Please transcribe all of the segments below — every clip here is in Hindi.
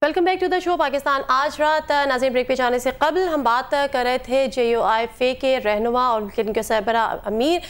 Welcome back to the show Pakistan. आज रात नाज़रीन ब्रेक पे जाने से कबल हम बात कर रहे थे JUIF के रहनुमा और उनके सरबरा अमीर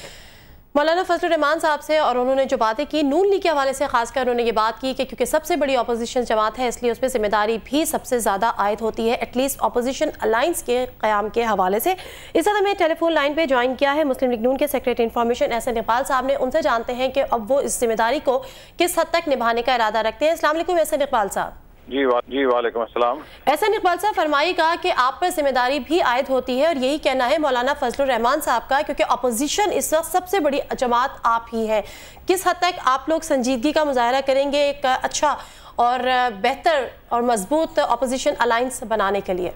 मौलाना फजलुर रहमान साहब से, और उन्होंने जो बातें की नून लीग के हवाले से खासकर उन्होंने ये बात की कि क्योंकि सबसे बड़ी अपोजिशन जमात है इसलिए उस पर जिम्मेदारी भी सबसे ज़्यादा आयद होती है, एटलीस्ट अपोजिशन अलायंस के क़याम के हवाले से। इस वक्त हमें टेलीफोन लाइन पे ज्वाइन किया है मुस्लिम लीग नून के सेक्रेटरी इंफॉर्मेशन एहसन इकबाल साहब ने। उनसे जानते हैं कि अब वो इस जिम्मेदारी को किस हद तक निभाने का इरादा रखते हैं। अस्सलाम वालेकुम एहसन इकबाल साहब। जी वालेकुम अस्सलाम। एहसन इकबाल साहब फरमाइएगा कि आप पर जिम्मेदारी भी आयद होती है, और यही कहना है मौलाना फजलुर रहमान साहब का, क्योंकि अपोजिशन इस वक्त सबसे बड़ी जमात आप ही है। किस हद तक आप लोग संजीदगी का मुजाहरा करेंगे एक अच्छा और बेहतर और मजबूत अपोजिशन अलायंस बनाने के लिए?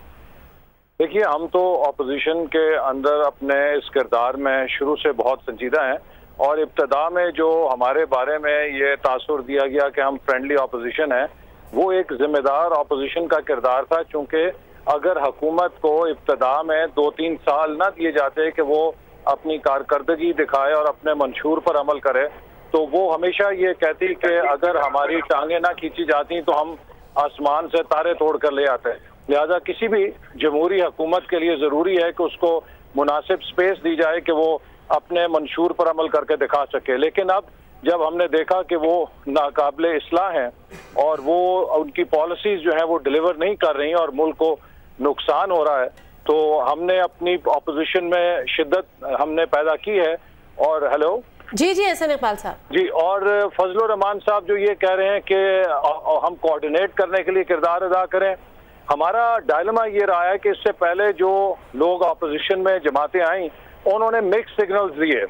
देखिए, हम तो अपोजिशन के अंदर अपने इस किरदार में शुरू से बहुत संजीदा हैं, और इब्तदा में जो हमारे बारे में ये तासुर दिया गया कि हम फ्रेंडली अपोजिशन है, वो एक जिम्मेदार अपोजिशन का किरदार था। क्योंकि अगर हुकूमत को इब्तदा में 2-3 साल ना दिए जाते कि वो अपनी कारकर्दगी दिखाए और अपने मंशूर पर अमल करे, तो वो हमेशा ये कहती कि अगर हमारी टांगें ना खींची जाती तो हम आसमान से तारे तोड़ कर ले आते। लिहाजा किसी भी जमहूरी हुकूमत के लिए ज़रूरी है कि उसको मुनासिब स्पेस दी जाए कि वो अपने मंशूर पर अमल करके दिखा सके। लेकिन अब जब हमने देखा कि वो नाकाबिले इस्लाह हैं और वो उनकी पॉलिसीज जो है वो डिलीवर नहीं कर रही और मुल्क को नुकसान हो रहा है, तो हमने अपनी अपोजिशन में शिद्दत हमने पैदा की है। और हेलो जी एहसन इकबाल साहब जी, और फजलुर रहमान साहब जो ये कह रहे हैं कि हम कोऑर्डिनेट करने के लिए किरदार अदा करें, हमारा डायलेमा ये रहा है कि इससे पहले जो लोग अपोजिशन में जमातें आई उन्होंने मिक्स सिग्नल्स दिए।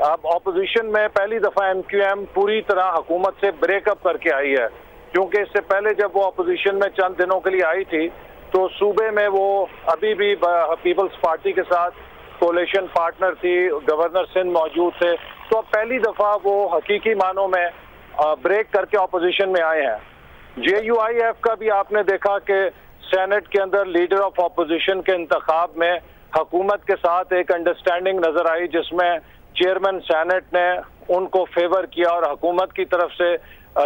अब अपोजिशन में पहली दफा MQM पूरी तरह हुकूमत से ब्रेकअप करके आई है, क्योंकि इससे पहले जब वो अपोजिशन में चंद दिनों के लिए आई थी तो सूबे में वो अभी भी पीपल्स पार्टी के साथ कोलिशन पार्टनर थी, गवर्नर सिंध मौजूद थे। तो अब पहली दफा वो हकीकी मानों में ब्रेक करके अपोजिशन में आए हैं। JUIF का भी आपने देखा कि सेनेट के अंदर लीडर ऑफ अपोजिशन के इंतखाब में हुकूमत के साथ एक अंडरस्टैंडिंग नजर आई, जिसमें चेयरमैन सेनेट ने उनको फेवर किया और हुकूमत की तरफ से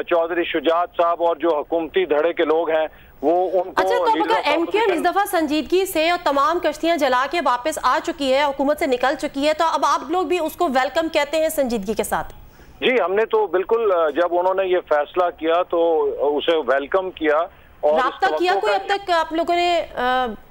चौधरी शुजात साहब और जो हुकूमती धड़े के लोग हैं वो उनको। अच्छा, तो अगर MQM इस दफा संजीदगी से और तमाम कश्तियां जला के वापस आ चुकी है, हुकूमत से निकल चुकी है, तो अब आप लोग भी उसको वेलकम कहते हैं संजीदगी के साथ? जी, हमने तो बिल्कुल जब उन्होंने ये फैसला किया तो उसे वेलकम किया। और राब्ता किया कोई अब तक आप लोगों ने?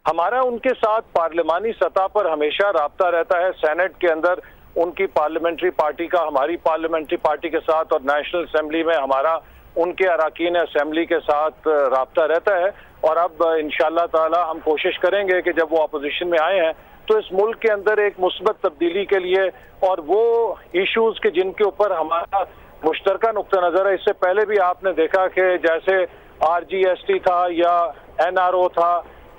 हमारा उनके साथ पार्लिमानी सतह पर हमेशा राब्ता रहता है। सेनेट के अंदर उनकी पार्लियामेंट्री पार्टी का हमारी पार्लियामेंट्री पार्टी के साथ, और नेशनल असेंबली में हमारा उनके अराकीन असेंबली के साथ राब्ता रहता है। और अब इंशाअल्लाह ताला हम कोशिश करेंगे कि जब वो अपोजिशन में आए हैं तो इस मुल्क के अंदर एक मुस्बत तब्दीली के लिए और वो इश्यूज के जिनके ऊपर हमारा मुश्तरका नुक्ता नजर है। इससे पहले भी आपने देखा कि जैसे RGST था या NRO था,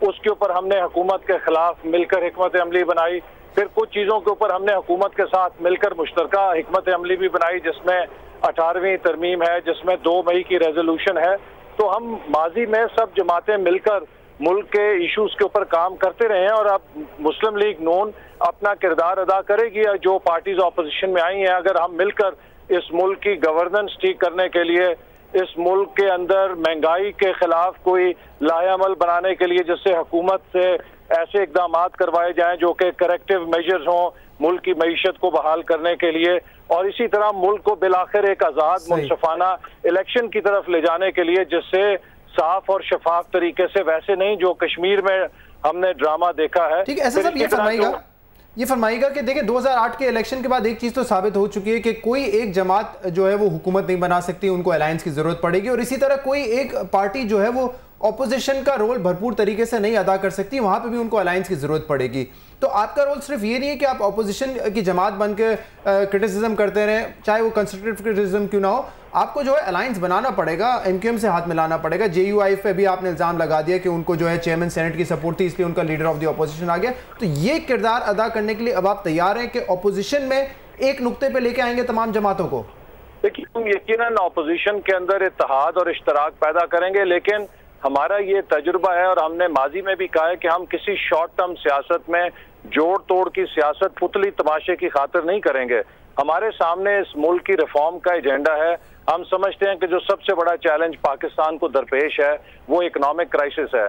उसके ऊपर हमने हुकूमत के खिलाफ मिलकर हिकमत अमली बनाई। फिर कुछ चीज़ों के ऊपर हमने हुकूमत के साथ मिलकर मुश्तरका हिकमत अमली भी बनाई, जिसमें 18वीं तरमीम है, जिसमें 2 मई की रेजोल्यूशन है। तो हम माजी में सब जमातें मिलकर मुल्क के इश्यूज के ऊपर काम करते रहे हैं, और अब मुस्लिम लीग नून अपना किरदार अदा करेगी। जो पार्टीज अपोजिशन में आई हैं, अगर हम मिलकर इस मुल्क की गवर्नेंस ठीक करने के लिए, इस मुल्क के अंदर महंगाई के खिलाफ कोई लाहेअमल बनाने के लिए, जिससे हुकूमत से ऐसे इकदाम करवाए जाएं जो कि करेक्टिव मेजर्स हों मुल्क की मईशत को बहाल करने के लिए, और इसी तरह मुल्क को बिलाखिर एक आज़ाद मुनसफाना इलेक्शन की तरफ ले जाने के लिए, जिससे साफ और शफाफ तरीके से, वैसे नहीं जो कश्मीर में हमने ड्रामा देखा है। ठीक है, ऐसा सब ये फरमाइएगा कि देखिए 2008 के इलेक्शन के बाद एक चीज तो साबित हो चुकी है कि कोई एक जमात जो है वो हुकूमत नहीं बना सकती, उनको अलायंस की जरूरत पड़ेगी, और इसी तरह कोई एक पार्टी जो है वो ऑपोजिशन का रोल भरपूर तरीके से नहीं अदा कर सकती, वहां पे भी उनको अलायंस की जरूरत पड़ेगी। तो आपका रोल सिर्फ ये नहीं है कि आप ऑपोजिशन की जमात बन के क्रिटिसिज्म करते रहें, चाहे वो कंस्ट्रक्टिव क्रिटिसिज्म क्यों ना हो, आपको जो है अलायंस बनाना पड़ेगा, MQM से हाथ मिलाना पड़ेगा। JUIF पे भी आपने इल्जाम लगा दिया कि उनको जो है चेयरमैन सेनेट की सपोर्ट थी, इसलिए उनका लीडर ऑफ द ऑपोजिशन आ गया। तो ये किरदार अदा करने के लिए अब आप तैयार हैं कि ऑपोजिशन में एक नुक्ते पे लेके आएंगे तमाम जमातों को? देखिए, हम यकीनन ऑपोजिशन के अंदर इत्तेहाद और इश्तराक पैदा करेंगे, लेकिन हमारा ये तजुर्बा है और हमने माजी में भी कहा है कि हम किसी शॉर्ट टर्म सियासत में जोड़ तोड़ की सियासत पुतली तमाशे की खातिर नहीं करेंगे। हमारे सामने इस मुल्क की रिफॉर्म का एजेंडा है। हम समझते हैं कि जो सबसे बड़ा चैलेंज पाकिस्तान को दरपेश है वो इकोनॉमिक क्राइसिस है,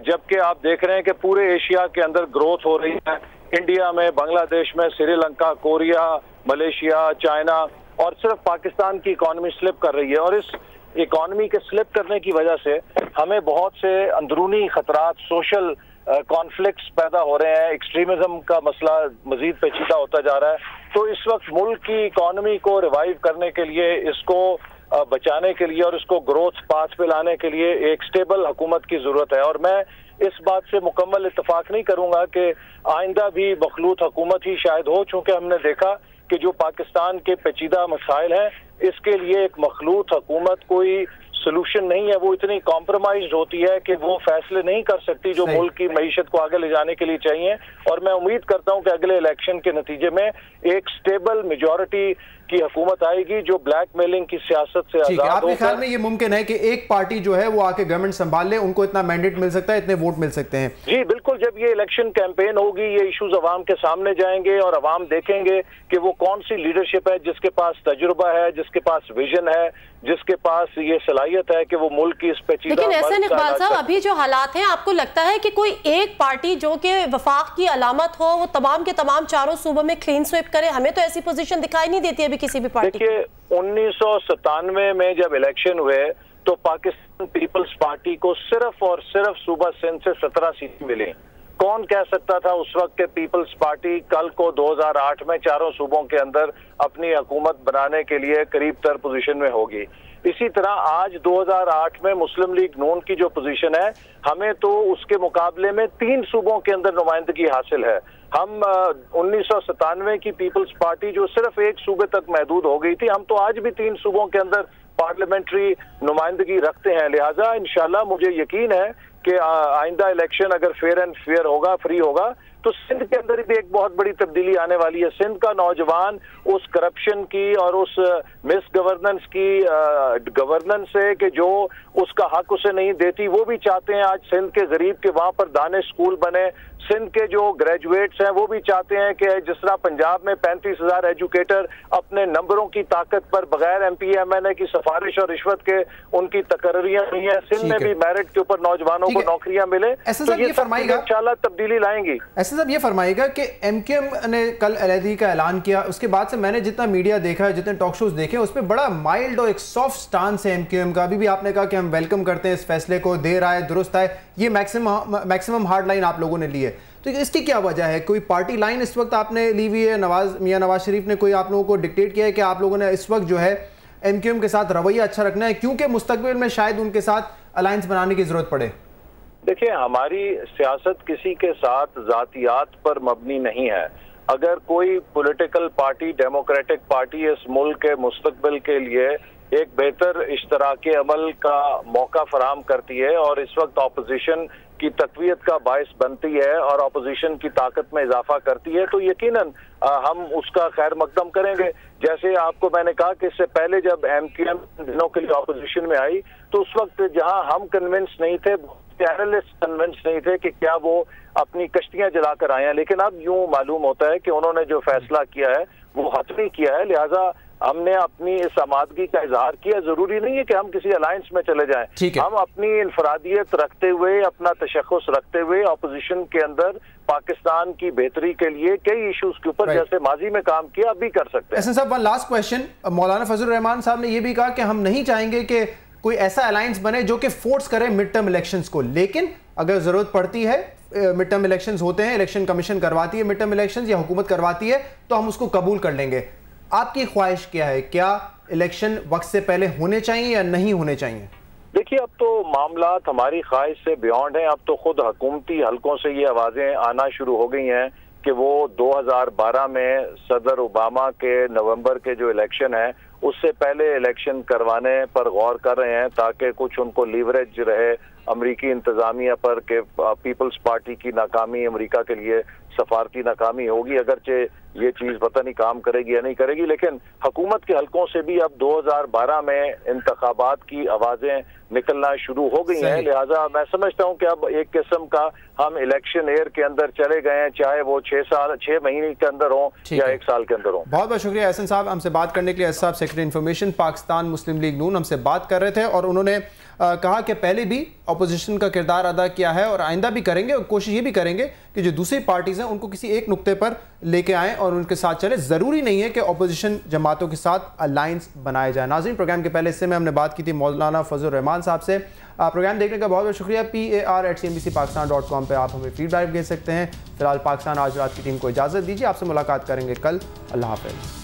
जबकि आप देख रहे हैं कि पूरे एशिया के अंदर ग्रोथ हो रही है, इंडिया में, बांग्लादेश में, श्रीलंका, कोरिया, मलेशिया, चाइना, और सिर्फ पाकिस्तान की इकॉनमी स्लिप कर रही है। और इस इकॉनमी के स्लिप करने की वजह से हमें बहुत से अंदरूनी खतरात, सोशल कॉन्फ्लिक्ट्स पैदा हो रहे हैं, एक्सट्रीमिज्म का मसला मजीद पेचीदा होता जा रहा है। तो इस वक्त मुल्क की इकॉनमी को रिवाइव करने के लिए, इसको बचाने के लिए और इसको ग्रोथ पाथ पे लाने के लिए एक स्टेबल हुकूमत की जरूरत है। और मैं इस बात से मुकम्मल इत्तेफाक नहीं करूंगा कि आइंदा भी मखलूत हुकूमत ही शायद हो, चूंकि हमने देखा कि जो पाकिस्तान के पेचीदा मसाइल हैं इसके लिए एक मखलूत हुकूमत कोई सोल्यूशन नहीं है। वो इतनी कॉम्प्रोमाइज होती है कि वो फैसले नहीं कर सकती जो मुल्क की मईशत को आगे ले जाने के लिए चाहिए। और मैं उम्मीद करता हूं कि अगले इलेक्शन के नतीजे में एक स्टेबल मेजॉरिटी की हुकूमत आएगी जो ब्लैकमेलिंग की सियासत से आजाद होकर। आपके ख्याल में ये मुमकिन है कि एक पार्टी जो है वो आके गवर्नमेंट संभाल ले, उनको इतना मैंडेट मिल सकता है, इतने वोट मिल सकते हैं? जी बिल्कुल, जब ये इलेक्शन कैंपेन होगी, ये इश्यूज अवाम के सामने जाएंगे और अवाम देखेंगे कि वो कौन सी लीडरशिप है जिसके पास तजुर्बा है, जिसके पास विजन है, जिसके पास ये सलाहियत है कि वो मुल्क की इस पेचीदा। लेकिन ऐसे इकबाल साहब, अभी जो हालात हैं, आपको लगता है कि कोई एक पार्टी जो कि वफाक की अलामत हो वो तमाम के तमाम चारों सूबों में क्लीन स्वीप करे? हमें तो ऐसी पोजीशन दिखाई नहीं देती अभी किसी भी पार्टी। देखिए 1997 में जब इलेक्शन हुए तो पाकिस्तान पीपल्स पार्टी को सिर्फ और सिर्फ सूबा सिंध से 17 सीटें मिली। कौन कह सकता था उस वक्त के पीपल्स पार्टी कल को 2008 में चारों सूबों के अंदर अपनी हुकूमत बनाने के लिए करीब तर पोजीशन में होगी। इसी तरह आज 2008 में मुस्लिम लीग नून की जो पोजीशन है, हमें तो उसके मुकाबले में 3 सूबों के अंदर नुमाइंदगी हासिल है। हम 1997 की पीपल्स पार्टी जो सिर्फ एक सूबे तक महदूद हो गई थी, हम तो आज भी 3 सूबों के अंदर पार्लियामेंट्री नुमाइंदगी रखते हैं। लिहाजा इंशाल्लाह मुझे यकीन है कि आइंदा इलेक्शन अगर फेयर एंड फेयर होगा, फ्री होगा, तो सिंध के अंदर भी एक बहुत बड़ी तब्दीली आने वाली है। सिंध का नौजवान उस करप्शन की और उस मिस गवर्नेंस की गवर्नेंस से कि जो उसका हक उसे नहीं देती, वो भी चाहते हैं आज सिंध के गरीब के वहां पर दानिश स्कूल बने। सिंध के जो ग्रेजुएट्स हैं वो भी चाहते हैं कि जिस तरह पंजाब में 35,000 एजुकेटर अपने नंबरों की ताकत पर बगैर MPMNA की सिफारिश और रिश्वत के उनकी तकर्रियां हुई हैं, सिंध में भी मेरिट के ऊपर नौजवानों को नौकरियां मिले। तो ये फरमाइएगा इंशाल्लाह तब्दीली लाएंगी। ऐसे सब ये फरमाइएगा कि MQM ने कल अलहदगी का ऐलान किया, उसके बाद से मैंने जितना मीडिया देखा है, जितने टॉक शोज देखे, उस पर बड़ा माइल्ड और एक सॉफ्ट स्टांस है MQM का। अभी भी आपने कहा कि हम वेलकम करते हैं इस फैसले को, देर आए दुरुस्त आए, ये मैक्सिमम हार्ड लाइन आप लोगों ने ली है। तो इसकी क्या वजह है? कोई पार्टी लाइन इस वक्त आपने ली हुई है? मियां नवाज शरीफ ने कोई आप लोगों को डिक्टेट किया है कि आप लोगों ने इस वक्त जो है MQM के साथ रवैया अच्छा रखना है, क्योंकि मुस्तकबिल में शायद उनके साथ अलायंस बनाने की जरूरत पड़े? देखिए, हमारी सियासत किसी के साथ जातियात पर मबनी नहीं है। अगर कोई पॉलिटिकल पार्टी, डेमोक्रेटिक पार्टी इस मुल्क के मुस्तकबिल के लिए एक बेहतर इश्तराके अमल का मौका फराहम करती है और इस वक्त ऑपोजिशन की तकवीत का बायस बनती है और ऑपोजिशन की ताकत में इजाफा करती है, तो यकीनन हम उसका खैर मकदम करेंगे। जैसे आपको मैंने कहा कि इससे पहले जब MQM दिनों के लिए ऑपोजिशन में आई तो उस वक्त जहां हम कन्विंस नहीं थे, एनालिस्ट कन्विंस नहीं थे कि क्या वो अपनी कश्तियां जलाकर आए हैं, लेकिन अब यूं मालूम होता है कि उन्होंने जो फैसला किया है वो हतमी किया है। लिहाजा हमने अपनी इस आमादगी का इजहार किया। जरूरी नहीं है कि हम किसी अलायंस में चले जाएं, हम अपनी इनफरादियत रखते हुए, अपना तशख्खुस रखते हुए ऑपोजिशन के अंदर पाकिस्तान की बेहतरी के लिए कई इश्यूज के ऊपर जैसे माजी में काम किया अब भी कर सकते हैं। साहब, वन लास्ट क्वेश्चन। मौलाना फजलुर रहमान साहब ने यह भी कहा कि हम नहीं चाहेंगे कि कोई ऐसा अलायंस बने जो कि फोर्स करे मिड टर्म इलेक्शंस को, लेकिन अगर जरूरत पड़ती है, मिड टर्म इलेक्शंस होते हैं, इलेक्शन कमीशन करवाती है मिड टर्म इलेक्शंस या हुकूमत करवाती है, तो हम उसको कबूल कर लेंगे। आपकी ख्वाहिश क्या है? क्या इलेक्शन वक्त से पहले होने चाहिए या नहीं होने चाहिए? देखिए, अब तो मामलात हमारी ख्वाहिश से बियॉन्ड हैं। अब तो खुद हुकूमती हलकों से ये आवाजें आना शुरू हो गई हैं कि वो 2012 में सदर ओबामा के नवंबर के जो इलेक्शन है उससे पहले इलेक्शन करवाने पर गौर कर रहे हैं ताकि कुछ उनको लीवरेज रहे अमरीकी इंतजामिया पर कि पीपल्स पार्टी की नाकामी अमेरिका के लिए सफारती नाकामी होगी। अगरचे ये चीज पता नहीं काम करेगी या नहीं करेगी, लेकिन हुकूमत के हलकों से भी अब 2012 में इंतखाबात की आवाजें निकलना शुरू हो गई हैं। लिहाजा मैं समझता हूं कि अब एक किस्म का हम इलेक्शन एयर के अंदर चले गए हैं, चाहे वो 6 महीने के अंदर हो या 1 साल के अंदर हो। बहुत बहुत शुक्रिया एहसन साहब हमसे बात करने के लिए। साहब सेक्रेटरी इन्फॉर्मेशन पाकिस्तान मुस्लिम लीग नून हमसे बात कर रहे थे और उन्होंने कहा कि पहले भी अपोजिशन का किरदार अदा किया है और आइंदा भी करेंगे और कोशिश ये भी करेंगे कि जो दूसरी पार्टीज हैं उनको किसी एक नुक्ते पर लेके आएँ और उनके साथ चले। ज़रूरी नहीं है कि अपोजिशन जमातों के साथ अलायंस बनाए जाए। नाज़रीन, प्रोग्राम के पहले हिस्से में हमने बात की थी मौलाना फजल रहमान साहब से। प्रोग्राम देखने का बहुत बहुत शुक्रिया। PAR@CNBCPakistan.com पर आप हमें फीडबैक भेज सकते हैं। फिलहाल पाकिस्तान आज रात की टीम को इजाज़त दीजिए। आपसे मुलाकात करेंगे कल। अल्लाह हाफ़िज़।